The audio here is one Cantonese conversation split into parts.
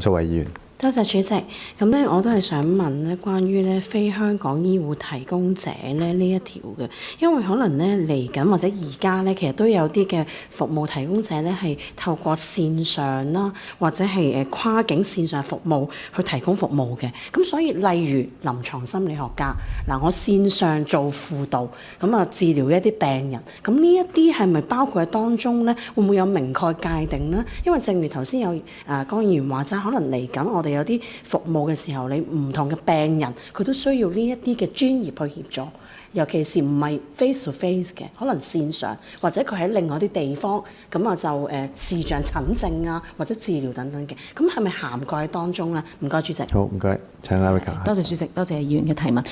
蘇偉議員。多謝主席。咁咧，我都係想問咧，關於咧非香港醫護提供者咧呢一條嘅，因為可能咧嚟緊或者而家咧，其實都有啲嘅服務提供者咧係透過線上啦，或者係跨境線上服務去提供服務嘅。咁所以例如臨床心理學家嗱，我線上做輔導，咁啊治療一啲病人，咁呢一啲係咪包括喺當中咧？會唔會有明確界定呢？因為正如頭先有江議員話齋，可能嚟緊我哋有啲服務嘅時候，你唔同嘅病人佢都需要呢一啲嘅專業去協助，尤其是唔係 face to face 嘅，可能線上或者佢喺另外啲地方，咁啊就視像診症啊或者治療等等嘅，咁係咪涵蓋喺當中咧？唔該，主席。好，唔該，請 Erica。多謝主席，多謝議員嘅提問。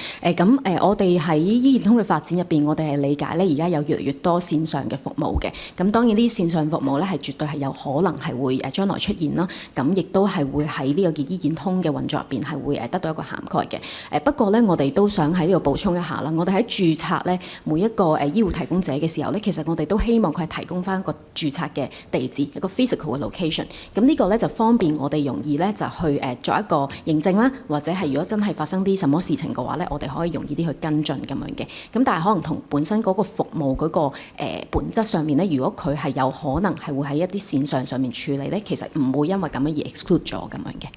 我哋喺醫健通嘅發展入邊，我哋係理解咧，而家有越嚟越多線上嘅服務嘅。咁當然呢啲線上服務咧係絕對係有可能係會將來出現啦。咁亦都係會喺呢個嘅醫健通嘅運作入邊係會得到一個涵蓋嘅。不過咧，我哋都想喺呢度補充一下啦。我哋喺註冊咧每一個醫護提供者嘅時候咧，其實我哋都希望佢係提供翻一個註冊嘅地址，一個 physical 嘅 location。咁呢個咧就方便我哋容易咧就去作一個認證啦，或者係如果真係發生啲什麼事情嘅話咧，我哋可以容易啲去跟進咁樣嘅。咁但係可能同本身嗰個服務嗰個本質上面咧，如果佢係有可能係會喺一啲線上面處理咧，其實唔會因為咁樣而 exclude 咗咁樣嘅。